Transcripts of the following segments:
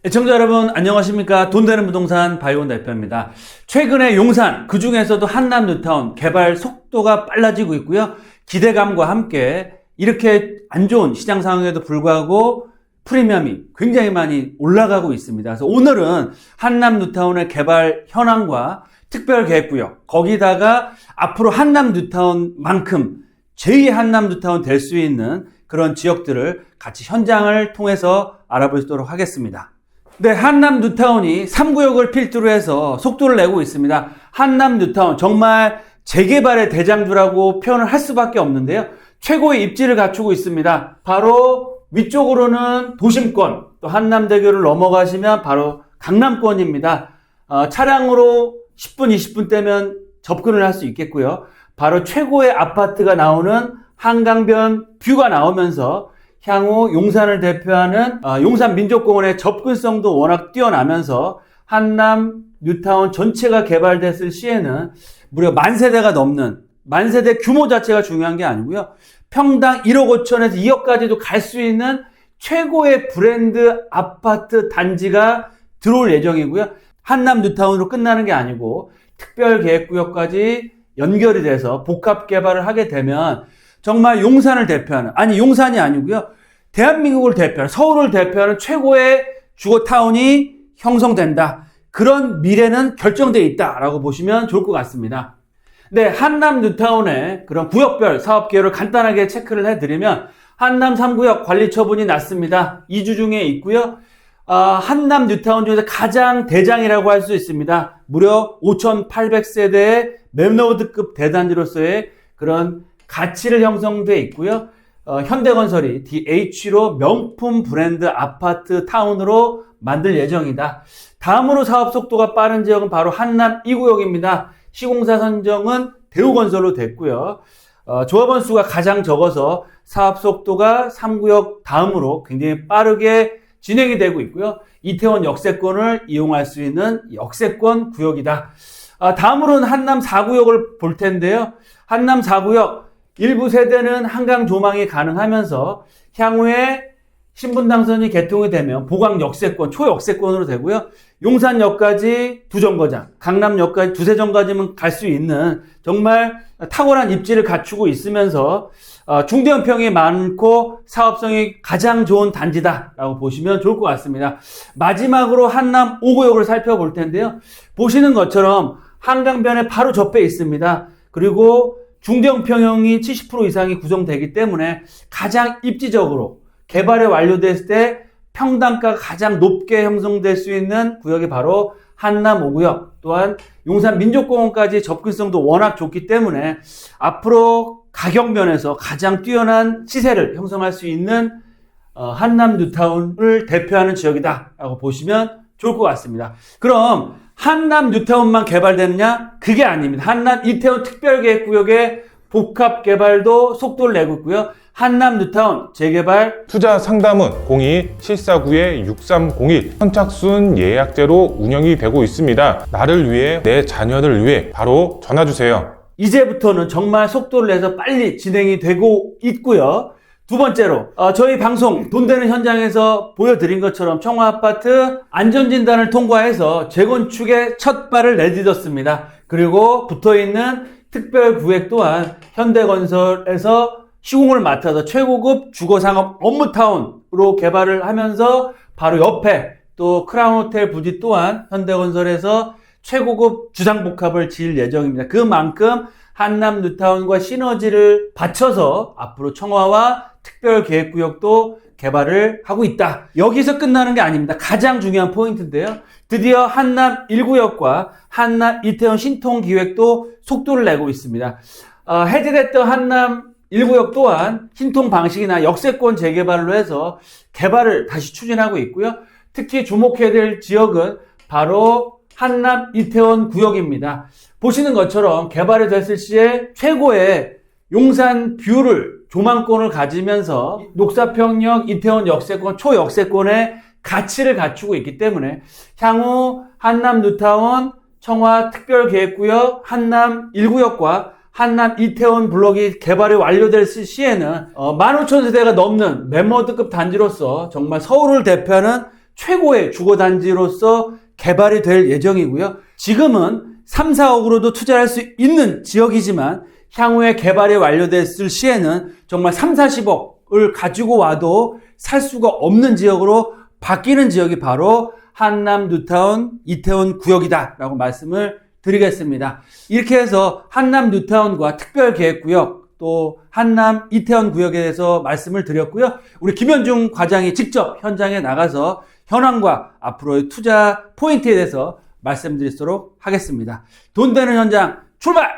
시청자 여러분 안녕하십니까. 돈 되는 부동산 바이온 대표입니다. 최근에 용산 그중에서도 한남 뉴타운 개발 속도가 빨라지고 있고요. 기대감과 함께 이렇게 안 좋은 시장 상황에도 불구하고 프리미엄이 굉장히 많이 올라가고 있습니다. 그래서 오늘은 한남 뉴타운의 개발 현황과 특별계획구역, 거기다가 앞으로 한남 뉴타운만큼 제2의 한남 뉴타운 될 수 있는 그런 지역들을 같이 현장을 통해서 알아보도록 하겠습니다. 네, 한남 뉴타운이 3구역을 필두로 해서 속도를 내고 있습니다. 한남 뉴타운 정말 재개발의 대장주라고 표현을 할 수밖에 없는데요. 최고의 입지를 갖추고 있습니다. 바로 위쪽으로는 도심권, 또 한남대교를 넘어가시면 바로 강남권입니다. 차량으로 10분, 20분 떼면 접근을 할 수 있겠고요. 바로 최고의 아파트가 나오는 한강변 뷰가 나오면서 향후 용산을 대표하는 용산 민족공원의 접근성도 워낙 뛰어나면서 한남 뉴타운 전체가 개발됐을 시에는 무려 만세대가 넘는, 만세대 규모 자체가 중요한 게 아니고요. 평당 1억 5천에서 2억까지도 갈 수 있는 최고의 브랜드 아파트 단지가 들어올 예정이고요. 한남 뉴타운으로 끝나는 게 아니고 특별계획구역까지 연결이 돼서 복합 개발을 하게 되면 정말 용산을 대표하는, 아니 용산이 아니고요, 대한민국을 대표하는, 서울을 대표하는 최고의 주거타운이 형성된다. 그런 미래는 결정되어 있다라고 보시면 좋을 것 같습니다. 네, 한남 뉴타운의 그런 구역별 사업 계획을 간단하게 체크를 해드리면 한남 3구역 관리 처분이 났습니다. 2주 중에 있고요. 한남 뉴타운 중에서 가장 대장이라고 할 수 있습니다. 무려 5,800세대의 맵노드급 대단지로서의 그런 가치를 형성돼 있고요. 현대건설이 DH로 명품 브랜드 아파트 타운으로 만들 예정이다. 다음으로 사업 속도가 빠른 지역은 바로 한남 2구역입니다. 시공사 선정은 대우건설로 됐고요. 조합원 수가 가장 적어서 사업 속도가 3구역 다음으로 굉장히 빠르게 진행이 되고 있고요. 이태원 역세권을 이용할 수 있는 역세권 구역이다. 다음으로는 한남 4구역을 볼 텐데요. 한남 4구역 일부 세대는 한강 조망이 가능하면서 향후에 신분당선이 개통이 되면 보강 역세권, 초역세권으로 되고요. 용산역까지 2정거장, 강남역까지 2-3정거장이면 갈 수 있는 정말 탁월한 입지를 갖추고 있으면서 중대형평이 많고 사업성이 가장 좋은 단지다라고 보시면 좋을 것 같습니다. 마지막으로 한남 5구역을 살펴볼 텐데요. 보시는 것처럼 한강변에 바로 접해 있습니다. 그리고 중대형평형이 70% 이상이 구성되기 때문에 가장 입지적으로 개발이 완료됐을 때 평당가가 가장 높게 형성될 수 있는 구역이 바로 한남 5구역, 또한 용산 민족공원까지 접근성도 워낙 좋기 때문에 앞으로 가격면에서 가장 뛰어난 시세를 형성할 수 있는 한남 뉴타운을 대표하는 지역이다 라고 보시면 좋을 것 같습니다. 그럼 한남 뉴타운만 개발되느냐? 그게 아닙니다. 한남 이태원 특별계획구역의 복합 개발도 속도를 내고 있고요. 한남 뉴타운 재개발 투자 상담은 02-749-6301 선착순 예약제로 운영이 되고 있습니다. 나를 위해, 내 자녀를 위해 바로 전화주세요. 이제부터는 정말 속도를 내서 빨리 진행이 되고 있고요. 두 번째로 저희 방송 돈 되는 현장에서 보여드린 것처럼 청와아파트 안전진단을 통과해서 재건축에 첫 발을 내딛었습니다. 그리고 붙어있는 특별구역 또한 현대건설에서 시공을 맡아서 최고급 주거상업 업무타운으로 개발을 하면서 바로 옆에 또 크라운호텔 부지 또한 현대건설에서 최고급 주상복합을 지을 예정입니다. 그만큼 한남 뉴타운과 시너지를 받쳐서 앞으로 청와와 특별계획구역도 개발을 하고 있다. 여기서 끝나는 게 아닙니다. 가장 중요한 포인트인데요. 드디어 한남 1구역과 한남 이태원 신통기획도 속도를 내고 있습니다. 해제됐던 한남 1구역 또한 신통 방식이나 역세권 재개발로 해서 개발을 다시 추진하고 있고요. 특히 주목해야 될 지역은 바로 한남 이태원 구역입니다. 보시는 것처럼 개발이 됐을 시에 최고의 용산 뷰를, 조망권을 가지면서 녹사평역, 이태원 역세권, 초역세권의 가치를 갖추고 있기 때문에 향후 한남 뉴타운, 청와 특별계획구역, 한남 1구역과 한남 이태원 블록이 개발이 완료될 시에는 15,000세대가 넘는 멤버드급 단지로서 정말 서울을 대표하는 최고의 주거단지로서 개발이 될 예정이고요. 지금은 3, 4억으로도 투자할 수 있는 지역이지만 향후에 개발이 완료됐을 시에는 정말 3, 40억을 가지고 와도 살 수가 없는 지역으로 바뀌는 지역이 바로 한남 뉴타운 이태원 구역이다라고 말씀을 드리겠습니다. 이렇게 해서 한남 뉴타운과 특별계획구역 또 한남 이태원 구역에 대해서 말씀을 드렸고요. 우리 김현중 과장이 직접 현장에 나가서 현황과 앞으로의 투자 포인트에 대해서 말씀드리도록 하겠습니다. 돈 되는 현장 출발!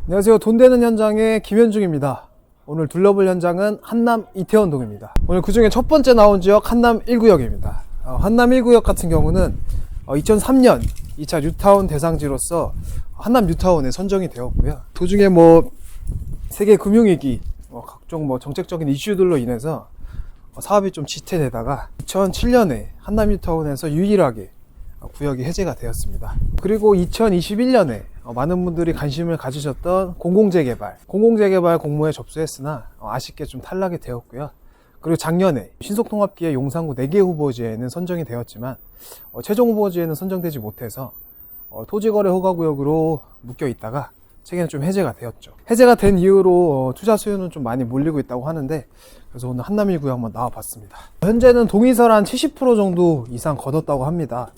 안녕하세요. 돈 되는 현장의 김현중입니다. 오늘 둘러볼 현장은 한남 이태원동입니다. 오늘 그 중에 첫 번째 나온 지역 한남 1구역입니다. 한남 1구역 같은 경우는 2003년 2차 뉴타운 대상지로서 한남 뉴타운에 선정이 되었고요. 도중에 세계 금융위기, 각종 정책적인 이슈들로 인해서 사업이 좀 지체되다가 2007년에 한남 뉴타운에서 유일하게 구역이 해제가 되었습니다. 그리고 2021년에 많은 분들이 관심을 가지셨던 공공재개발 공모에 접수했으나 아쉽게 좀 탈락이 되었고요. 그리고 작년에 신속통합기의 용산구 4개 후보지에는 선정이 되었지만 최종 후보지에는 선정되지 못해서 토지거래 허가구역으로 묶여 있다가 최근에 좀 해제가 되었죠. 해제가 된 이후로 투자 수요는 좀 많이 몰리고 있다고 하는데, 그래서 오늘 한남 1구역 한번 나와봤습니다. 현재는 동의설 한 70% 정도 이상 거뒀다고 합니다.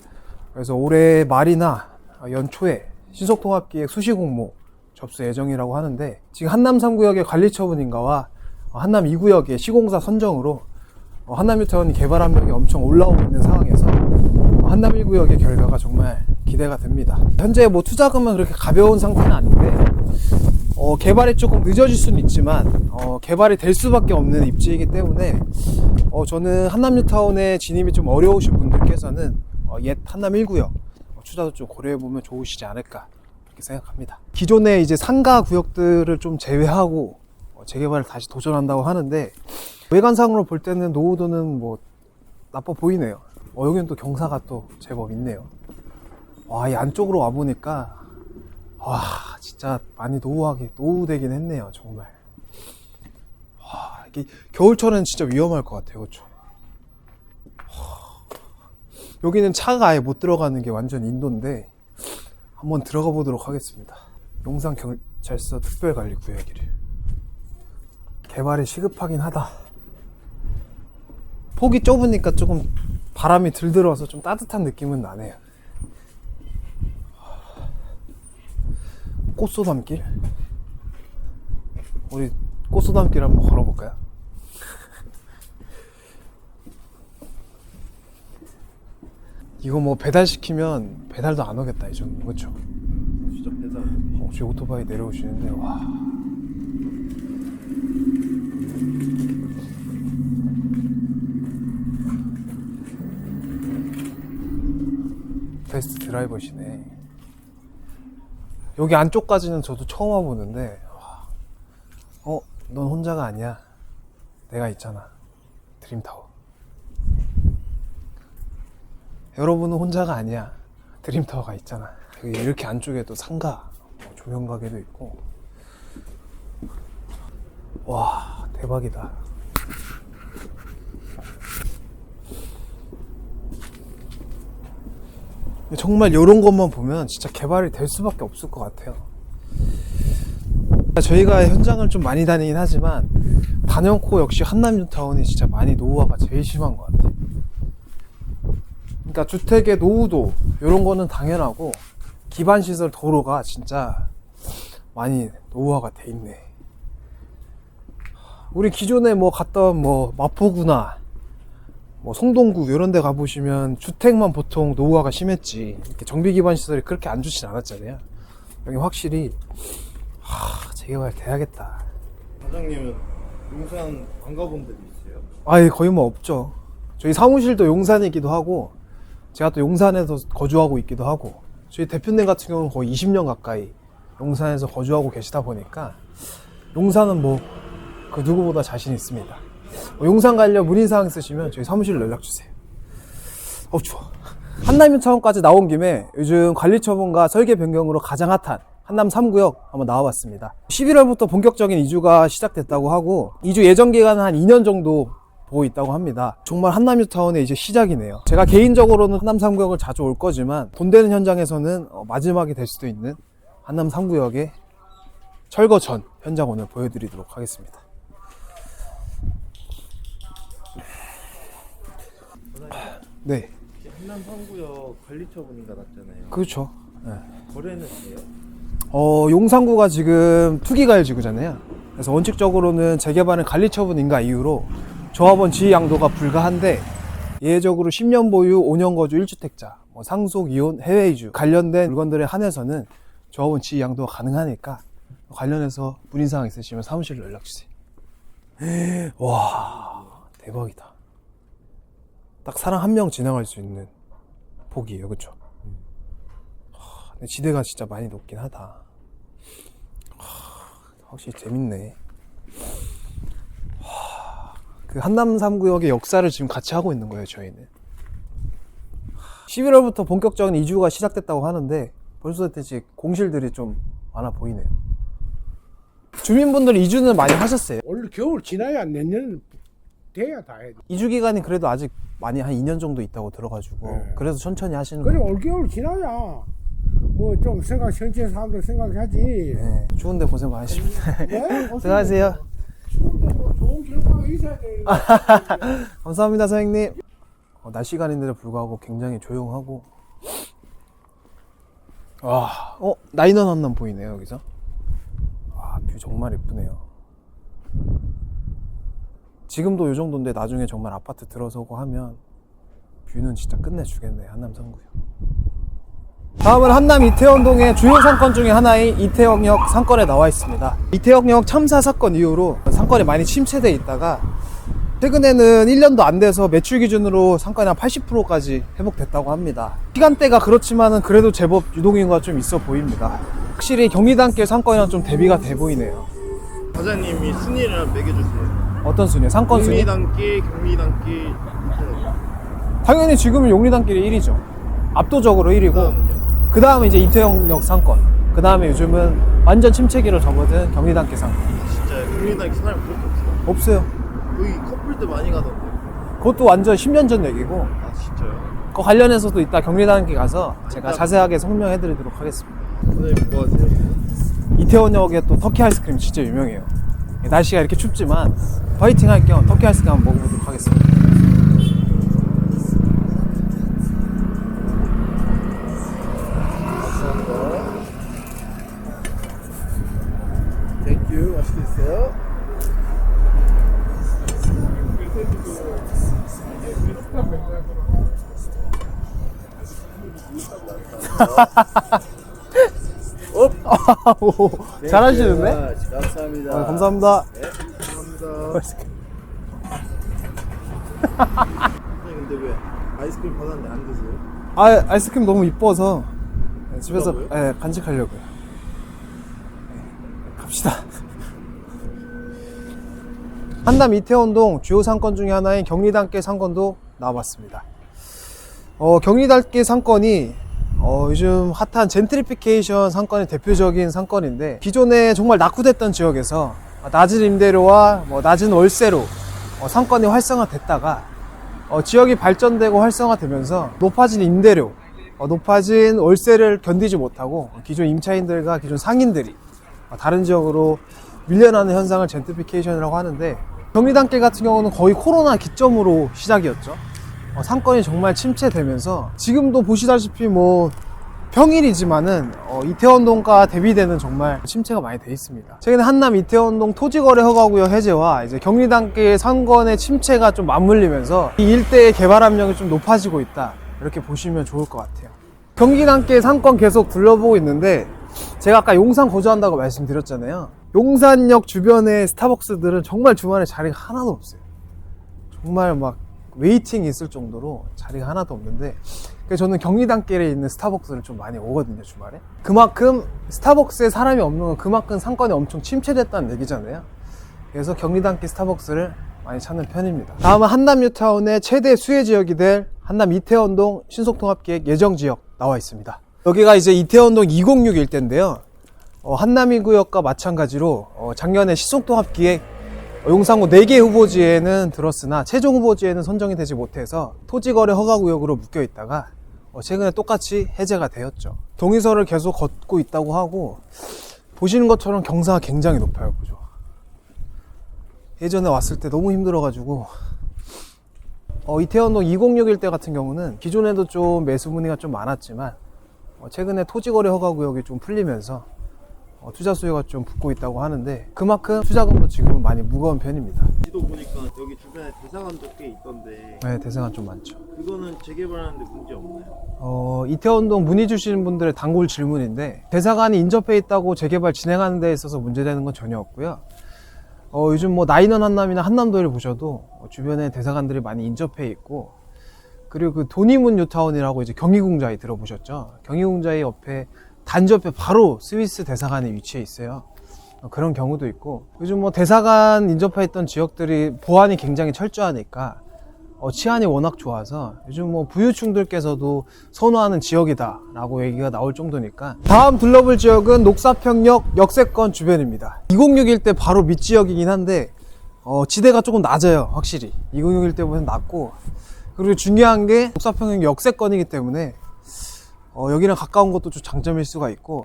그래서 올해 말이나 연초에 신속통합기획 수시공모 접수 예정이라고 하는데, 지금 한남 3구역의 관리처분인가와 한남 2구역의 시공사 선정으로 한남 뉴타운이 개발 압력이 엄청 올라오고 있는 상황에서 한남 1구역의 결과가 정말 기대가 됩니다. 현재 투자금은 그렇게 가벼운 상태는 아닌데 개발이 조금 늦어질 수는 있지만 개발이 될 수밖에 없는 입지이기 때문에 저는 한남 뉴타운에 진입이 좀 어려우신 분들께서는 옛 한남 1구역 투자도 좀 고려해보면 좋으시지 않을까 그렇게 생각합니다. 기존의 이제 상가 구역들을 좀 제외하고 재개발을 다시 도전한다고 하는데, 외관상으로 볼 때는 노후도는 나빠 보이네요. 여기는 또 경사가 또 제법 있네요. 와, 이 안쪽으로 와보니까 진짜 많이 노후되긴 했네요. 정말. 와, 이게 겨울철엔 진짜 위험할 것 같아요. 그렇죠? 여기는 차가 아예 못 들어가는 게 완전 인도인데 한번 들어가 보도록 하겠습니다. 용산경찰서 특별관리구역이래요. 개발이 시급하긴 하다. 폭이 좁으니까 조금 바람이 들 들어서 좀 따뜻한 느낌은 나네요. 꽃소담길? 우리 꽃소담길 한번 걸어볼까요? 이거 배달시키면 배달도 안 오겠다, 이 정도. 그쵸? 진짜 배달. 혹시 오토바이 내려오시는데, 와. 베스트 드라이버시네. 여기 안쪽까지는 저도 처음 와보는데, 넌 혼자가 아니야. 내가 있잖아. 드림타워. 여러분은 혼자가 아니야. 드림타워가 있잖아. 여기 이렇게 안쪽에도 상가, 조명가게도 있고. 와, 대박이다. 정말 이런 것만 보면 진짜 개발이 될 수밖에 없을 것 같아요. 저희가 현장을 좀 많이 다니긴 하지만 단연코 역시 한남 뉴타운이 진짜 많이 노후화가 제일 심한 것 같아요. 그러니까 주택의 노후도 이런 거는 당연하고 기반시설 도로가 진짜 많이 노후화가 돼 있네. 우리 기존에 갔던 마포구나 송동구 이런 데 가보시면 주택만 보통 노후화가 심했지 이렇게 정비 기반 시설이 그렇게 안 좋진 않았잖아요. 여기 확실히 재개발 돼야겠다. 과장님은 용산 안 가본 데도 있어요? 거의 없죠. 저희 사무실도 용산이기도 하고 제가 또 용산에서 거주하고 있기도 하고, 저희 대표님 같은 경우는 거의 20년 가까이 용산에서 거주하고 계시다 보니까 용산은 그 누구보다 자신 있습니다. 용산 가려고 문의사항 있으시면 저희 사무실로 연락주세요. 추워. 한남 뉴타운까지 나온 김에 요즘 관리처분과 설계 변경으로 가장 핫한 한남 3구역 한번 나와봤습니다. 11월부터 본격적인 이주가 시작됐다고 하고 이주 예정 기간은 한 2년 정도 보고 있다고 합니다. 정말 한남 뉴타운의 이제 시작이네요. 제가 개인적으로는 한남 3구역을 자주 올 거지만 돈 되는 현장에서는 마지막이 될 수도 있는 한남 3구역의 철거 전 현장 오늘 보여드리도록 하겠습니다. 네, 한남 3구역 관리 처분인가 났잖아요. 그렇죠. 네. 거래는 돼요? 용산구가 지금 투기가열 지구잖아요. 그래서 원칙적으로는 재개발은 관리 처분 인가 이유로 조합원 지위 양도가 불가한데 예외적으로 10년 보유, 5년 거주 1주택자, 상속, 이혼, 해외 이주 관련된 물건들에 한해서는 조합원 지위 양도가 가능하니까 관련해서 문의사항 있으시면 사무실로 연락주세요. 와, 대박이다. 딱 사람 한 명 지나갈 수 있는 폭이에요, 그쵸? 근데 지대가 진짜 많이 높긴 하다. 확실히 재밌네. 그 한남 3구역의 역사를 지금 같이 하고 있는 거예요, 저희는. 11월부터 본격적인 이주가 시작됐다고 하는데 벌써 대체 공실들이 좀 많아 보이네요. 주민분들 이주는 많이 하셨어요? 원래 겨울 지나야 내년 돼야 다 해. 이주 기간이 그래도 아직 많이 한 2년 정도 있다고 들어가지고 네. 그래서 천천히 하시는 그래 거예요. 올겨울 지나야 뭐 좀 생각 천천히 사람들 생각하지. 네, 추운데 고생 많으십니다. 네? 수고하세요. 뭐 좋은 결과가 있어야 돼. 감사합니다, 사장님. 낮 시간인데도 불구하고 굉장히 조용하고. 와, 나인원 한남 보이네요, 여기서. 와, 뷰 정말 예쁘네요. 지금도 이 정도인데 나중에 정말 아파트 들어서고 하면 뷰는 진짜 끝내주겠네, 한남 3구역. 다음은 한남 이태원동의 주요 상권 중에 하나인 이태원역 상권에 나와 있습니다. 이태원역 참사 사건 이후로 상권이 많이 침체되어 있다가 최근에는 1년도 안 돼서 매출 기준으로 상권이 한 80%까지 회복됐다고 합니다. 시간대가 그렇지만은 그래도 제법 유동인구가 좀 있어 보입니다. 확실히 경리단길 상권이랑 좀 대비가 돼 보이네요. 과장님이 순위를 한번 매겨주세요. 어떤 순위? 상권 순위? 경리단길. 당연히 지금은 용리단길이 1위죠. 압도적으로 1위고 그다음은요? 그 다음에 이제 이태원역 상권, 그 다음에 요즘은 완전 침체기를 접어든 경리단길 상권. 진짜 경리단길 사람이 그렇게 없어요. 없어요. 여기 커플들 많이 가던데. 그것도 완전 10년 전 얘기고 아 진짜요? 그 관련해서도 이따 경리단길 가서 제가 자세하게 설명해 드리도록 하겠습니다. 과장님 뭐 하세요? 이태원역에 또 터키 아이스크림 진짜 유명해요. 날씨가 이렇게 춥지만 파이팅 할 겸 터키 아이스크림 한번 먹어보도록 하겠습니다. 땡큐. 맛있게 드세요. 오, 잘하시는데? 감사합니다. 감사합니다. 감사합니다. 선생님 근데 왜 아이스크림 받았는데 안 드세요? 아이스크림 너무 이뻐서 집에서 이쁘다고요? 간직하려고요. 갑시다. 한남 이태원동 주요 상권 중에 하나인 경리단길 상권도 나와봤습니다. 경리단길 상권이 요즘 핫한 젠트리피케이션 상권의 대표적인 상권인데 기존에 정말 낙후됐던 지역에서 낮은 임대료와 낮은 월세로 상권이 활성화됐다가 지역이 발전되고 활성화되면서 높아진 임대료, 높아진 월세를 견디지 못하고 기존 임차인들과 기존 상인들이 다른 지역으로 밀려나는 현상을 젠트리피케이션이라고 하는데 경리단길 같은 경우는 거의 코로나 기점으로 시작이었죠. 상권이 정말 침체되면서 지금도 보시다시피 평일이지만은 이태원동과 대비되는 정말 침체가 많이 돼 있습니다. 최근에 한남 이태원동 토지거래 허가구역 해제와 이제 경리단길 상권의 침체가 좀 맞물리면서 이 일대의 개발 압력이 좀 높아지고 있다, 이렇게 보시면 좋을 것 같아요. 경리단길 상권 계속 둘러보고 있는데 제가 아까 용산 거주한다고 말씀드렸잖아요. 용산역 주변의 스타벅스들은 정말 주말에 자리가 하나도 없어요. 정말 웨이팅이 있을 정도로 자리가 하나도 없는데 그래서 저는 경리단길에 있는 스타벅스를 좀 많이 오거든요, 주말에. 그만큼 스타벅스에 사람이 없는 건 그만큼 상권이 엄청 침체됐다는 얘기잖아요. 그래서 경리단길 스타벅스를 많이 찾는 편입니다. 다음은 한남 뉴타운의 최대 수혜 지역이 될 한남 이태원동 신속통합계획 예정지역 나와 있습니다. 여기가 이제 이태원동 206 일대인데요. 한남 1구역과 마찬가지로 작년에 시송통합기획 용산구 4개 후보지에는 들었으나 최종 후보지에는 선정이 되지 못해서 토지거래 허가구역으로 묶여 있다가 최근에 똑같이 해제가 되었죠. 동의서를 계속 걷고 있다고 하고, 보시는 것처럼 경사가 굉장히 높아요. 그죠? 예전에 왔을 때 너무 힘들어가지고 이태원동 2061대 같은 경우는 기존에도 좀 매수 문의가 좀 많았지만 최근에 토지거래 허가구역이 좀 풀리면서 투자 수요가 좀 붙고 있다고 하는데, 그만큼 투자금도 지금은 많이 무거운 편입니다. 지도 보니까 여기 주변에 대사관도 꽤 있던데 네, 대상은 좀 많죠. 그거는 재개발하는데 문제 없나요? 이태원동 문의 주시는 분들의 단골 질문인데, 대사관이 인접해 있다고 재개발 진행하는 데 있어서 문제되는 건 전혀 없고요. 요즘 뭐 나인원 한남이나 한남도를 보셔도 주변에 대사관들이 많이 인접해 있고, 그리고 그 도니문 뉴타운이라고 이제 경희궁자에 들어보셨죠? 경희궁자의 옆에 단지 옆에 바로 스위스 대사관이 위치해 있어요. 그런 경우도 있고, 요즘 뭐 대사관 인접해 있던 지역들이 보안이 굉장히 철저하니까 치안이 워낙 좋아서 요즘 뭐 부유층들께서도 선호하는 지역이다 라고 얘기가 나올 정도니까, 다음 둘러볼 지역은 녹사평역 역세권 주변입니다. 2061대 바로 밑 지역이긴 한데 지대가 조금 낮아요. 확실히 2061대보다는 낮고, 그리고 중요한 게 녹사평역 역세권이기 때문에 여기랑 가까운 것도 좀 장점일 수가 있고,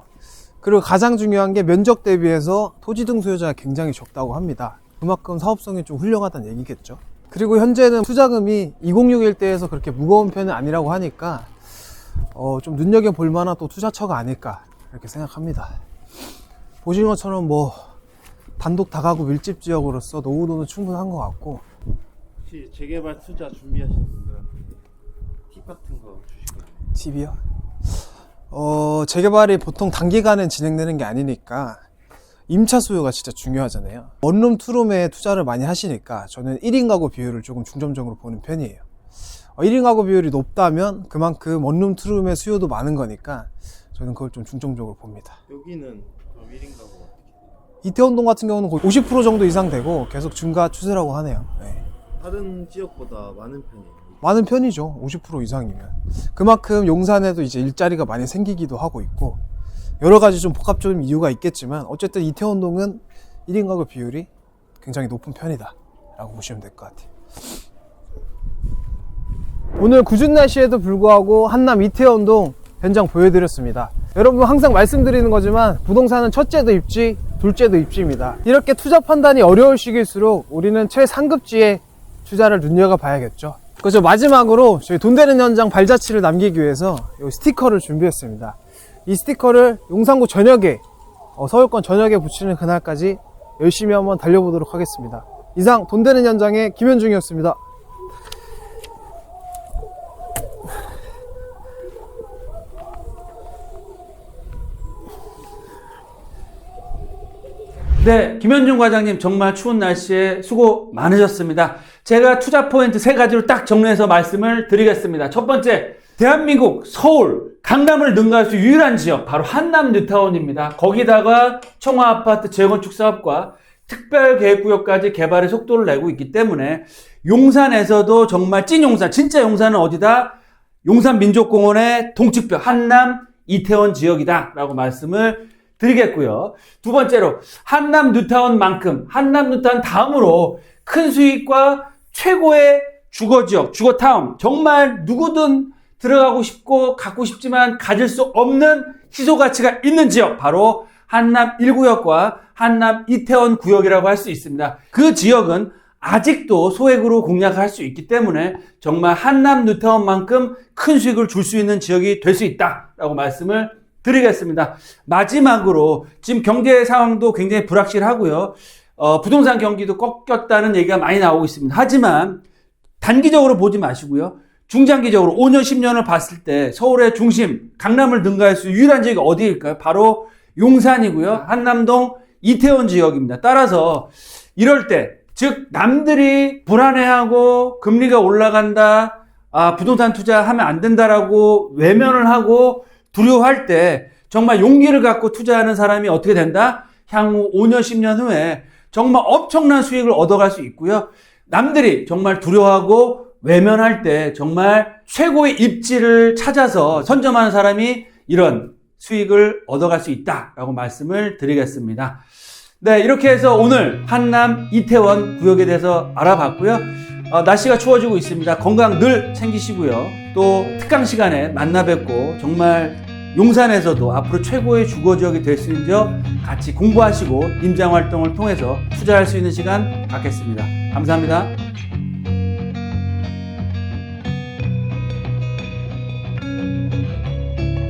그리고 가장 중요한 게 면적 대비해서 토지 등 수요자가 굉장히 적다고 합니다. 그만큼 사업성이 좀 훌륭하다는 얘기겠죠. 그리고 현재는 투자금이 2061대에서 그렇게 무거운 편은 아니라고 하니까 좀 눈여겨볼 만한 또 투자처가 아닐까 이렇게 생각합니다. 보시는 것처럼 뭐 단독 다가구 밀집 지역으로서 노후도는 충분한 것 같고, 혹시 재개발 투자 준비하시는 분들한테 팁 같은 거 주시거든요. 팁이요? 재개발이 보통 단기간에 진행되는 게 아니니까 임차 수요가 진짜 중요하잖아요. 원룸, 투룸에 투자를 많이 하시니까 저는 1인 가구 비율을 조금 중점적으로 보는 편이에요. 1인 가구 비율이 높다면 그만큼 원룸, 투룸의 수요도 많은 거니까 저는 그걸 좀 중점적으로 봅니다. 여기는 그럼 1인 가구가 어떻게 돼요? 이태원동 같은 경우는 거의 50% 정도 이상 되고 계속 증가 추세라고 하네요. 네. 다른 지역보다 많은 편이에요. 많은 편이죠. 50% 이상이면. 그만큼 용산에도 이제 일자리가 많이 생기기도 하고 있고, 여러 가지 좀 복합적인 이유가 있겠지만 어쨌든 이태원동은 1인 가구 비율이 굉장히 높은 편이다 라고 보시면 될 것 같아요. 오늘 궂은 날씨에도 불구하고 한남 이태원동 현장 보여드렸습니다. 여러분 항상 말씀드리는 거지만 부동산은 첫째도 입지, 둘째도 입지입니다. 이렇게 투자 판단이 어려울 시기일수록 우리는 최상급지에 투자를 눈여겨봐야겠죠. 그래서 마지막으로 저희 돈 되는 현장 발자취를 남기기 위해서 이 스티커를 준비했습니다. 이 스티커를 용산구 전역에, 서울권 전역에 붙이는 그날까지 열심히 한번 달려보도록 하겠습니다. 이상 돈 되는 현장의 김현중이었습니다. 네, 김현중 과장님 정말 추운 날씨에 수고 많으셨습니다. 제가 투자 포인트 3가지로 딱 정리해서 말씀을 드리겠습니다. 첫 번째, 대한민국 서울, 강남을 능가할 수 유일한 지역 바로 한남 뉴타운입니다. 거기다가 청와아파트 재건축 사업과 특별계획구역까지 개발의 속도를 내고 있기 때문에 용산에서도 정말 찐 용산, 진짜 용산은 어디다? 용산민족공원의 동측벽 한남 이태원 지역이다 라고 말씀을 드리겠고요. 두 번째로 한남 뉴타운만큼 한남 뉴타운 다음으로 큰 수익과 최고의 주거지역, 주거타운, 정말 누구든 들어가고 싶고 갖고 싶지만 가질 수 없는 희소가치가 있는 지역, 바로 한남 1구역과 한남 이태원 구역이라고 할 수 있습니다. 그 지역은 아직도 소액으로 공략할 수 있기 때문에 정말 한남 뉴타운만큼 큰 수익을 줄 수 있는 지역이 될 수 있다라고 말씀을 드리겠습니다. 마지막으로 지금 경제 상황도 굉장히 불확실하고요. 부동산 경기도 꺾였다는 얘기가 많이 나오고 있습니다. 하지만 단기적으로 보지 마시고요. 중장기적으로 5년, 10년을 봤을 때 서울의 중심, 강남을 능가할 수 유일한 지역이 어디일까요? 바로 용산이고요. 한남동 이태원 지역입니다. 따라서 이럴 때, 즉 남들이 불안해하고 금리가 올라간다, 부동산 투자하면 안 된다라고 외면을 하고 두려워할 때 정말 용기를 갖고 투자하는 사람이 어떻게 된다? 향후 5년, 10년 후에 정말 엄청난 수익을 얻어갈 수 있고요. 남들이 정말 두려워하고 외면할 때 정말 최고의 입지를 찾아서 선점하는 사람이 이런 수익을 얻어갈 수 있다라고 말씀을 드리겠습니다. 네, 이렇게 해서 오늘 한남 이태원 구역에 대해서 알아봤고요. 날씨가 추워지고 있습니다. 건강 늘 챙기시고요. 또 특강 시간에 만나 뵙고 정말 용산에서도 앞으로 최고의 주거지역이 될 수 있는 지역 같이 공부하시고 임장 활동을 통해서 투자할 수 있는 시간 갖겠습니다. 감사합니다.